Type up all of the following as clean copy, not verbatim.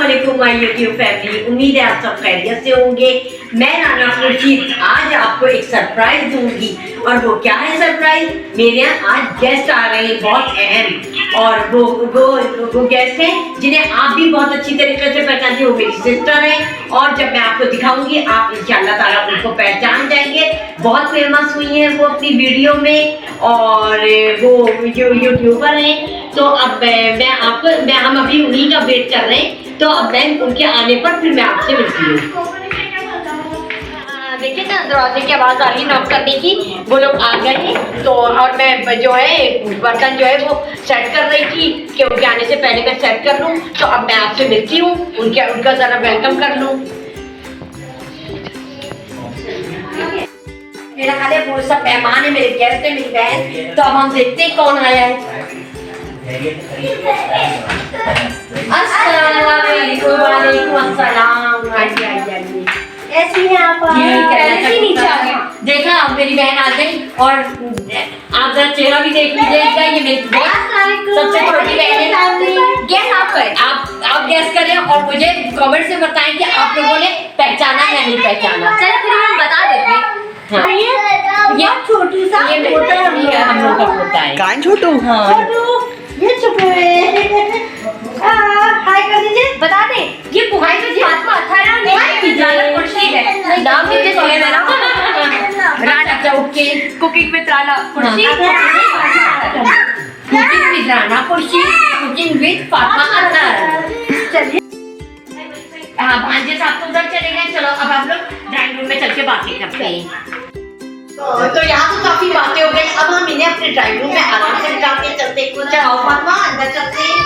अस्सलामुअलैकुम my YouTube family. उम्मीद है आप सब खैरियत से होंगे। मैं राना खुर्शीद आज आपको एक सरप्राइज दूंगी और वो क्या है सरप्राइज, मेरे यहाँ आज गेस्ट आ रहे हैं बहुत अहम, और वो गेस्ट हैं जिन्हें आप भी बहुत अच्छी तरीके से पहचानते हो, मेरी सिस्टर हैं। और जब मैं आपको दिखाऊंगी आप इंशाल्लाह ताला उनको पहचान जाएंगे। बहुत फेमस हुई हैं वो अपनी वीडियो में और वो जो यूट्यूबर हैं। तो अब हम अभी उन्हीं का वेट कर रहे हैं, तो अब मैं उनके आने पर फिर मैं आपसे मिलती हूँ। देखिए ना दरवाजे की आवाज़ आ रही है नॉक करने की, वो लोग आ गए हैं। तो और मैं जो है बर्तन जो है वो सेट कर रही थी कि उनके आने से पहले मैं सेट कर लूँ। तो अब मैं आपसे मिलती हूँ, उनका ज़रा वेलकम कर लूँ। मेरा खाले वो सब मेहमान है, मेरे गेस्ट है, मेरी बहन। तो अब हम देखते हैं कौन आया है। अस्सलामुअलैकुम। वालेकुम अस्सलाम। ऐसी है आप नीचे आ गए। देखा अब मेरी बहन आ गई और आप जरा चेहरा भी देख लीजिएगा। ये मेरी सबसे छोटी बहन है। गैस आप करें, आप गैस करें और मुझे कमेंट से बताएं कि आप लोगों ने पहचाना या नहीं पहचाना। चलो फिर हम बता देते हैं। हाँ। ये छोटू सा ये पोता है, हम लोग का पोता है। कान छोटू। हाँ। ये छोटू है। हाय कर दीजिए। बता दे ये बुहाई तो फातिमा अथारा नहीं ज्यादा खुर्शीद है। नाम नीचे सुने मेरा राना चौके cooking with Rana Khurshid, cooking with Rana Khurshid, cooking with Fatima Athar. चलिए हाँ भांजे साहब तो उधर चले गए। चलो अब हम लोग ड्राइंग रूम में चल के बातें करते हैं। तो यहाँ तो काफी बातें हो गई, अब हम इन्हें अपने ड्राइंग रूम में आराम से बिठा के चलते हैं। कुछ आओ फातिमा अंदर चलते हैं।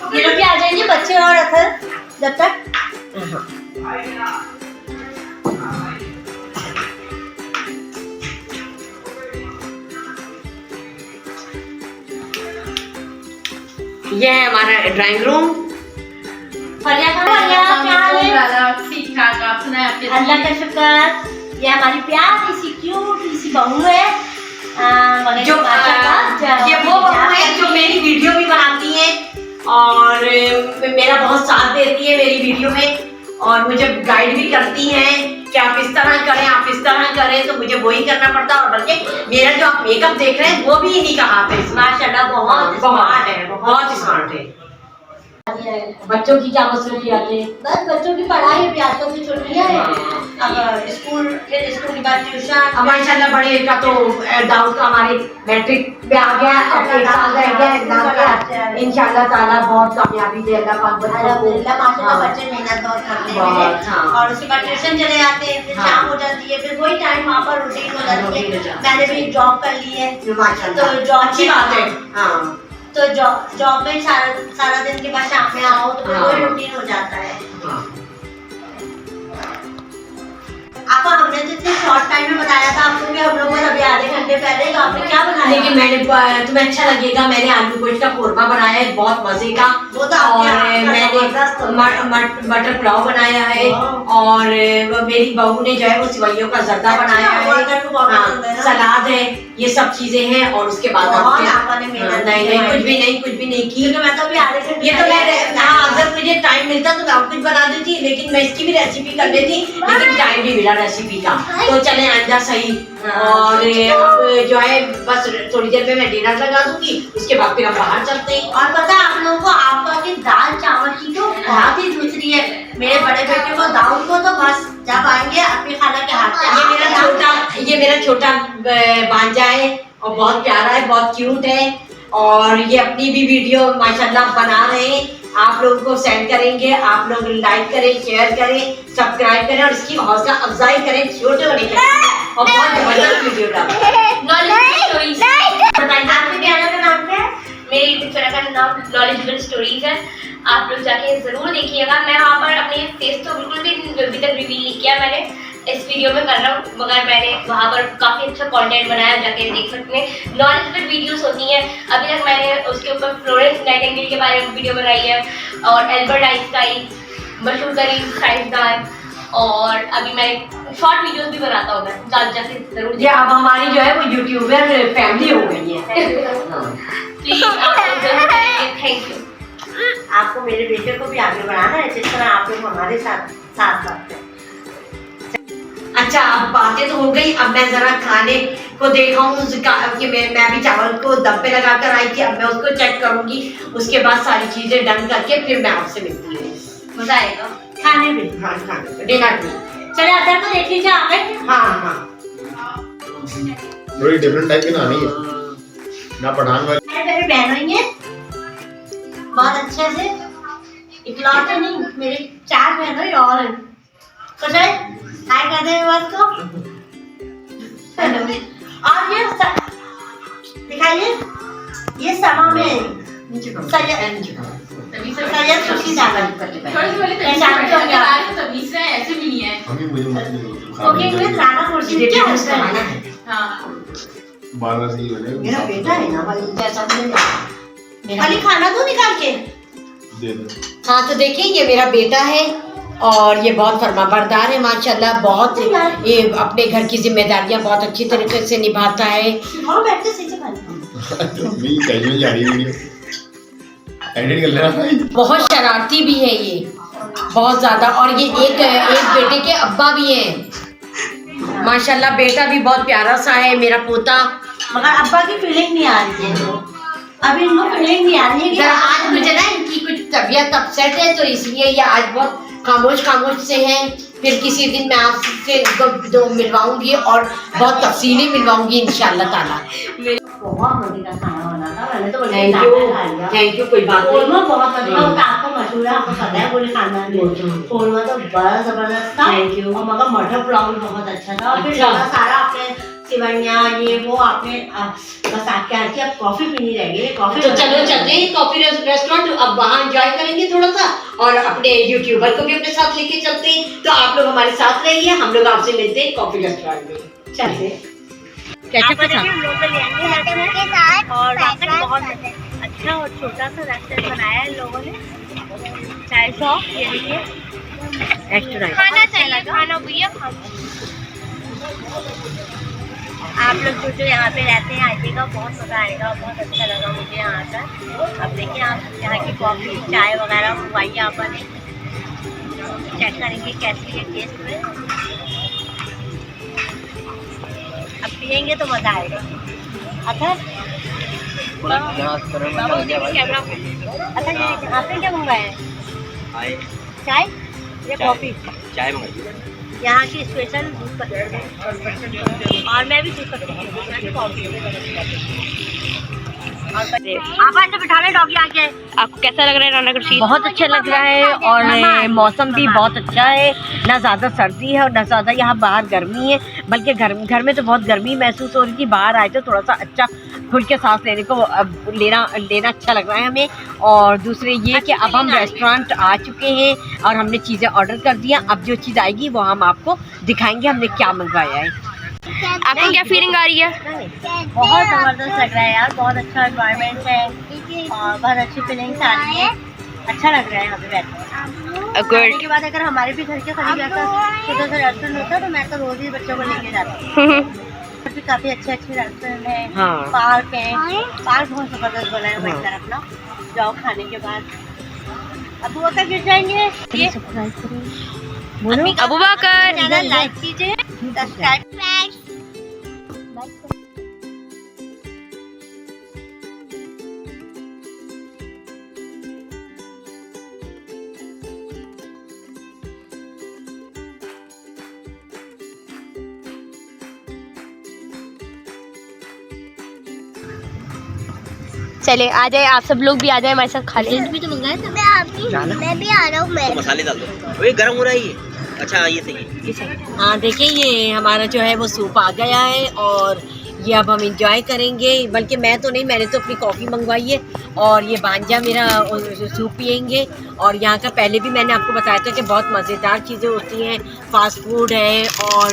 ये लोग भी आ जाएंगे बच्चे और अथर जब तक। ये है हमारा ड्राइंग रूम। ठीक ठाक, आप सुनाए आपके? अल्लाह का शुक्र। ये हमारी प्यारी सी क्यूट सी बहू है। जो ये वो बहू है जो मेरी वीडियो भी बनाती है और मेरा बहुत साथ देती है मेरी वीडियो में और मुझे गाइड भी करती हैं कि आप इस तरह करें, आप इस तरह करें। तो मुझे वही करना पड़ता है। और बल्कि मेरा जो आप मेकअप देख रहे हैं वो भी इन्हीं का हाथ है। माशाल्लाह बहुत स्मार्ट है, बहुत स्मार्ट है। बच्चों की क्या मसरूफियात है? बस बच्चों की पढ़ाई अभी आजकल की छुट्टियां हैं। अब स्कूल, फिर स्कूल के बाद ट्यूशन। अब माशाल्लाह बड़े का तो दाऊद का हमारे मैट्रिक पे आ गया। अब एक साल रह गया एग्जाम का। इंशाल्लाह ताला बहुत कामयाबी दे अल्लाह पाक बच्चों को। अल्हम्दुलिल्लाह माशाल्लाह बच्चे मेहनत बहुत करते हैं। और उसके बाद ट्यूशन चले जाते हैं, फिर शाम हो जाती है, फिर वही टाइम वहाँ पर रूटीन हो जाती है। मैंने भी जॉब कर ली है माशाल्लाह, तो जॉब अच्छी बात है। हाँ तो जॉब में सारा दिन के बाद शाम में आओ तो फिर वही रूटीन हो जाता है। आपको हमने तो इतने शॉर्ट टाइम में बताया था आपको कि हम लोग को अभी आधे घंटे पहले, तो आपने क्या बनाया? लेकिन मैंने तुम्हें अच्छा लगेगा, मैंने आलू गोश्त का कोरमा बनाया है बहुत मजे का। वो तो और मैंने मटर पुलाव बनाया है और मेरी बहू ने जो है वो सिवैयों का जर्दा बनाया है, सलाद है, ये सब चीजें हैं। और उसके बाद नहीं कुछ भी नहीं की। मैं तो अभी आधे घंटे, ये तो मैं अगर मुझे टाइम मिलता तो मैं और कुछ बना देती, लेकिन मैं इसकी भी रेसिपी कर लेती, लेकिन टाइम नहीं मिला रेसिपी का। तो चले आइंदा सही। और जो है बस थोड़ी देर में मैं डिनर लगा दूंगी, उसके बाद फिर हम बाहर चलते हैं। और पता है आप लोगों को आपका की दाल चावल की तो बहुत ही दूसरी है। मेरे बड़े बेटे को दाऊद को तो बस जब आएंगे अपनी खाना के हाथ से। ये मेरा छोटा भांजा है और बहुत प्यारा है, बहुत क्यूट है। और ये अपनी भी वीडियो माशाल्लाह बना रहे हैं, आप लोगों को सेंड करेंगे। आप लोग लाइक करें, शेयर करें, सब्सक्राइब करें और इसकी हौसला अफजाई करें, छोटे होने के और बहुत जबरदस्त वीडियो डालें। आपके चैनल का नाम क्या है? मेरे यूट्यूब चैनल का नाम नॉलेजेबल स्टोरीज है, आप लोग जाके जरूर देखिएगा। मैं वहाँ पर अपने फेस तो बिल्कुल भी अभी तक रिवील नहीं किया, मैंने इस वीडियो में कर रहा हूँ, मगर मैंने वहाँ पर काफ़ी अच्छा कंटेंट बनाया, जाके देख सकते हैं। नॉलेजेबल वीडियोस होती हैं। अभी तक मैंने उसके ऊपर फ्लोरेंस नाइटिंगेल के बारे में वीडियो बनाई है और एल्बर्ट आइंस्टाइन, मशहूर तरीन साइंसदान, और अभी मैं शॉर्ट वीडियोस भी बनाता हूँ। मैं जाके जरूर। ये अब हमारी जो है वो यूट्यूबर फैमिली हो गई है। प्लीज आप जरूर देखिए। Thank you. आपको मेरे बेटे को भी आगे बढ़ाना है, जिस तरह आप लोग हमारे साथ साथ साथ हैं। अच्छा, अब बातें तो हो गई, अब मैं जरा खाने को देखाऊं कि मैं भी चावल को दम पे लगा कर आई थी। अब मैं उसको चेक करूंगी, उसके बाद सारी चीजें डन करके फिर मैं आपसे मिलती हूँ। मजा आएगा खाने में, हाँ खाने में, डिनर में। चले अदर को देख लीजिए आप। हाँ हाँ, थोड़ी डिफरेंट टाइप की नहानी है ना, पठान वाली। मेरी बहनों है बहुत अच्छे से, इकलौते नहीं, मेरे 4 बहनों और हैं। कुछ है हाय कर दे बस को। और ये दिखाइए, ये समा में सैयद खुशी चावल ऐसे भी नहीं है। हमें मुझे कुकिंग में राना खुर्शीद क्या होता है? हाँ, बारह से ही बने। मेरा बेटा है ना भाई, जैसा खाली खाना तो निकाल के दे दो। हाँ, तो देखिए ये मेरा बेटा है और ये बहुत फरमाबरदार है माशाल्लाह, बहुत ये अपने घर की जिम्मेदारियां बहुत अच्छी तरीके से निभाता है। और बैठते सही से मेरी कैजुअल जा रही वीडियो एडिट कर लेना भाई। बहुत शरारती भी है ये, बहुत ज्यादा। और ये एक बेटे के अब्बा भी हैं माशाल्लाह। बेटा भी बहुत प्यारा सा है मेरा पोता, मगर अब्बा की फीलिंग नहीं आ रही है। अभी इनको फीलिंग नहीं आ रही है कि आज मुझे ना इनकी कुछ तबीयत अपसेट है, तो इसलिए ये आज बहुत खामोश से हैं। फिर किसी दिन मैं आपसे दो मिलवाऊंगी और बहुत तफसीली मिलवाऊंगी इंशाल्लाह ताला। बहुत मजे का खाना बना था, मैंने तो थैंक यू, कोई बात नहीं। कोरमा बहुत अच्छा, आपको मशहूर है, आपको पता है पूरे खानदान में। कोरमा तो बड़ा जबरदस्त था, थैंक यू। और मगर मटर पुलाव भी बहुत अच्छा था। और फिर सारा आपने सिवैया ये वो आपने बस आके आके अब कॉफी पीनी रह गई। कॉफी तो चलो चलते हैं कॉफी रेस्टोरेंट, अब वहाँ एंजॉय करेंगे थोड़ा सा और अपने यूट्यूबर को भी अपने साथ लेके चलते हैं। तो आप लोग हमारे साथ रहिए, हम लोग आपसे मिलते हैं कॉफी रेस्टोरेंट में। चलते केचप के साथ और बहुत अच्छा और छोटा सा रेस्टोरेंट बनाया है लोगों ने। चाय शॉप, ये देखिए एक्स्ट्रा खाना चाहिए, खाना भैया आप लोग जो यहाँ पे रहते हैं आइएगा, बहुत मज़ा आएगा, बहुत अच्छा लगा मुझे यहाँ का। अब देखिए आप यहाँ की कॉफ़ी चाय वगैरह मंगवाइए, आप चेक करेंगे कैसी है टेस्ट में। अब पियेंगे तो मज़ा आएगा। अच्छा कैमरा, अच्छा आपने क्या मंगवाया है? चाय या कॉफ़ी? चाय मंगाई, यहाँ की स्पेशल दूध पत्ती, और मैं भी दूध पत्ती कॉफी। आप ऐसे बिठा ले डॉगी आके। आपको कैसा लग रहा है राना खुर्शीद? बहुत अच्छा लग रहा है और मौसम भी बहुत अच्छा है, ना ज़्यादा सर्दी है और ना ज़्यादा यहाँ बाहर गर्मी है। बल्कि घर में तो बहुत गर्मी महसूस हो रही थी, बाहर आए तो थोड़ा सा अच्छा खुल के सांस लेने को लेना अच्छा लग रहा है हमें। और दूसरे ये कि अब हम रेस्टोरेंट आ चुके हैं और हमने चीज़ें ऑर्डर कर दिया। अब जो चीज़ आएगी वो हम आपको दिखाएंगे हमने क्या मंगवाया है। आपको क्या फीलिंग आ रही है? बहुत ज़बरदस्त लग रहा है यार, बहुत अच्छा एनवायरनमेंट है और बहुत अच्छी फीलिंग्स आ रही है। अच्छा लग रहा है यहाँ पे बैठकर। खाने के बाद अगर हमारे भी घर के करीब ऐसा छोटा सा रेस्टोरेंट होता तो मैं तो रोज ही बच्चों को लेके जाती। भी काफी अच्छे रेस्टोरेंट है, हाँ। पार्क है, पार्क बहुत जबरदस्त बना है बैठकर अपना जाओ खाने के बाद। अबू बकर गिर जाएंगे, अबू बकर लाइक कीजिए, सब्सक्राइब। चले आ जाए, आप सब लोग भी आ जाए हमारे साथ खा लें। भी तो मंगाया था। मैं भी आ रहा हूँ। मैं मसाले डाल दो, ये गर्म हो रहा है ये। अच्छा ये सही है। हाँ देखिए ये हमारा जो है वो सूप आ गया है और ये अब हम इंजॉय करेंगे। बल्कि मैं तो नहीं, मैंने तो अपनी कॉफ़ी मंगवाई है और ये भांजा मेरा सूप पियेंगे। और यहाँ का पहले भी मैंने आपको बताया था कि बहुत मज़ेदार चीज़ें होती हैं, फास्ट फूड है और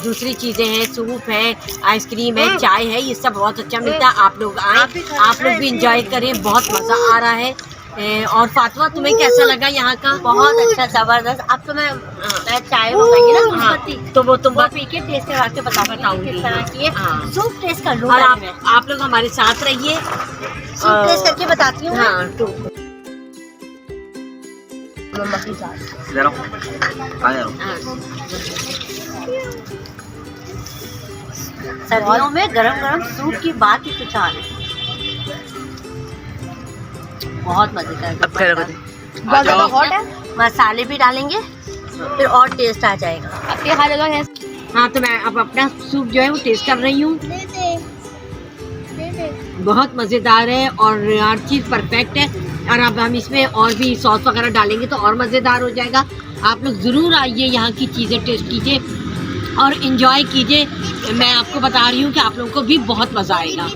दूसरी चीज़ें हैं, सूप है, आइसक्रीम है, चाय है, ये सब बहुत अच्छा मिलता है। आप लोग आएँ, आप लोग भी इंजॉय करें, बहुत मज़ा आ रहा है। और फातिमा तुम्हें कैसा लगा यहाँ का? बहुत अच्छा जबरदस्त। अब तो मैं चाय मंगाएंगी ना दूध हाँ, पत्ती, तो वो तुम पी के टेस्ट करा के बताऊंगी किस तरह की है। हाँ। सूप टेस्ट कर लो और आप लोग हमारे साथ रहिए, सूप टेस्ट करके बताती हूँ। हाँ तो नमक की चाट। इधर आओ, आ जा रहा हूँ। सर्दियों में गरम गरम सूप की बात ही कुछ और है। बहुत मजे का अब क्या रखो थे? बहुत ज़्यादा हॉट है। मसाले भी डालेंगे फिर और टेस्ट आ जाएगा। अब ये हर जगह है। हाँ तो मैं अब अपना सूप जो है वो टेस्ट कर रही हूँ। बहुत मज़ेदार है और हर चीज़ परफेक्ट है। और अब हम इसमें और भी सॉस वगैरह डालेंगे तो और मज़ेदार हो जाएगा। आप लोग ज़रूर आइए, यहाँ की चीज़ें टेस्ट कीजिए और इन्जॉय कीजिए। मैं आपको बता रही हूँ कि आप लोगों को भी बहुत मज़ा आएगा।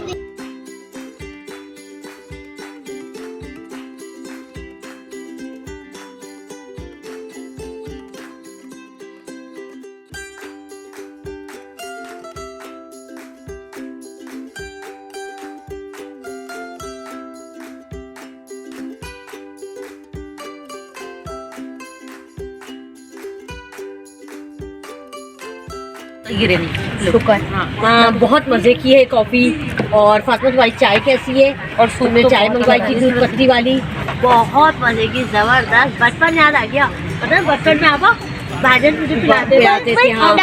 गिरे नहीं शुक्र। हाँ बहुत मज़े की है कॉफ़ी। और फातिमा तुम्हारी चाय कैसी है? और तुमने चाय मंगवाई थी दूध पत्ती वाली। बहुत मजे की, जबरदस्त। बचपन याद आ गया। पता है बचपन में आप भाजन मुझे पिलाते थे। हाँ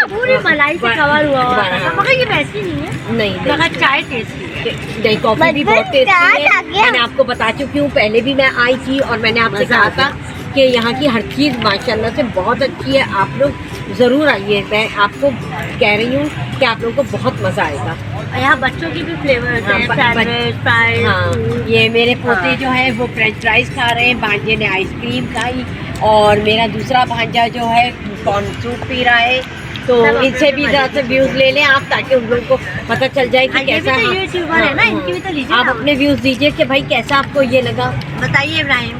पूरी मलाई से कवर हुआ हाँ। मगर ये वैसी नहीं है। नहीं मगर चाय टेस्टी नहीं, कॉफ़ी भी बहुत टेस्टी है। मैंने आपको बता चुकी हूँ, पहले भी मैं आई थी और मैंने आपसे कहा था कि यहाँ की हर चीज़ माशाल्लाह से बहुत अच्छी है। आप लोग ज़रूर आइए। मैं आपको कह रही हूँ कि आप लोगों को बहुत मज़ा आएगा। यहाँ बच्चों की भी फ्लेवर होते हैं, हाँ, सैंडविच, फ्राइज। हाँ ये मेरे पोते हाँ। जो है वो फ्रेंच फ्राइज खा रहे हैं, भांजे ने आइसक्रीम खाई और मेरा दूसरा भांजा जो है कॉर्न सूप पी रहा है। तो इनसे भी ज़रा से व्यूज़ ले लें आप, ताकि उन लोगों को पता चल जाए कि कैसा है। यूट्यूबर है ना, इनकी भी तो लीजिए। आप अपने व्यूज़ दीजिए कि भाई कैसा आपको ये लगा। बताइए इब्राहिम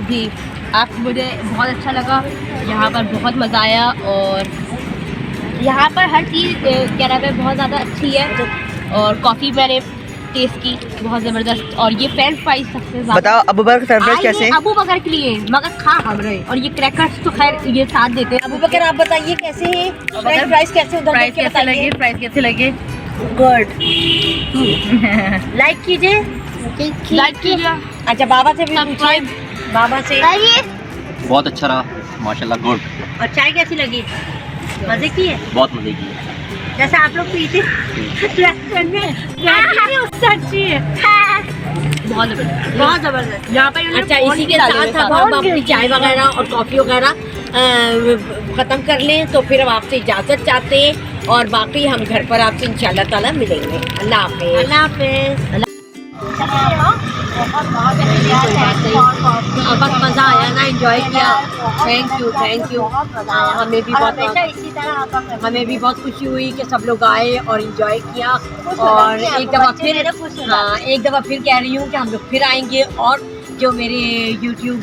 जी, आप मुझे बहुत अच्छा लगा। यहाँ पर बहुत मज़ा आया और यहाँ पर हर चीज़ क्या नाम है बहुत ज़्यादा अच्छी है। और कॉफ़ी मैंने टेस्ट की बहुत ज़बरदस्त। और ये फ्रेंच फ्राइज सबसे ज़्यादा। बताओ अबू बकर फ्रेंच फ्राइज कैसे? अबू बकर के लिए मगर खा हम रहे। और ये क्रैकर्स तो खैर ये साथ देते हैं। अबू बकर आप बताइए कैसे है फ्रेंच फ्राइज? कैसे उधर देख के बताइए। फ्राइज कैसे लगे? गुड। लाइक कीजिए। लाइक कीजिए। अच्छा बाबा से भी पूछिए, बाबा से। बहुत अच्छा रहा माशाल्लाह, गुड। और चाय कैसी लगी? मजे की है बहुत मजे की है। जैसे आप लोग पीते रेस्टोरेंट में उससे अच्छी है। बहुत ज़बरदस्त। बहुत जबरदस्त। यहाँ पर अच्छा इसी के साथ अब हम अपनी चाय वगैरह और कॉफ़ी वगैरह ख़त्म कर लें तो फिर हम आपसे इजाज़त चाहते हैं और बाकी हम घर पर आपसे इंशाल्लाह ताला मिलेंगे। अल्लाह हाफ़िज़। अल्लाह हाफिज़। बहुत मज़ा आया ना, एंजॉय किया। Thank you. हमें भी बहुत इसी तरह आप हमें भी बहुत खुशी हुई कि सब लोग आए और एंजॉय किया। और एक दफ़ा फिर हाँ एक दफ़ा फिर कह रही हूँ कि हम लोग फिर आएंगे। और जो मेरे यूट्यूब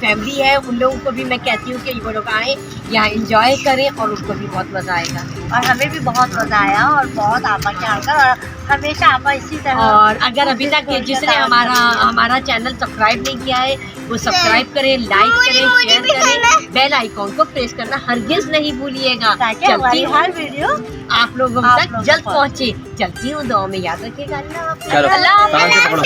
फैमिली है उन लोगों को भी मैं कहती हूँ कि वो लोग आएँ, यहाँ एंजॉय करें और उनको भी बहुत मज़ा आएगा। और हमें भी बहुत मज़ा आया और बहुत आपा के आकर और हमेशा आपा इसी तरह। और अगर अभी तक जिसने हमारा चैनल सब्सक्राइब नहीं किया है वो सब्सक्राइब करें, लाइक करें, शेयर करें, बेल आइकॉन को प्रेस करना हरगिज़ नहीं भूलिएगा, ताकि हमारी हर वीडियो आप लोगों तक जल्द पहुँचे। चलती हूँ, दुआ में याद रखिएगा। अल्लाह हाफ़िज़। चलो,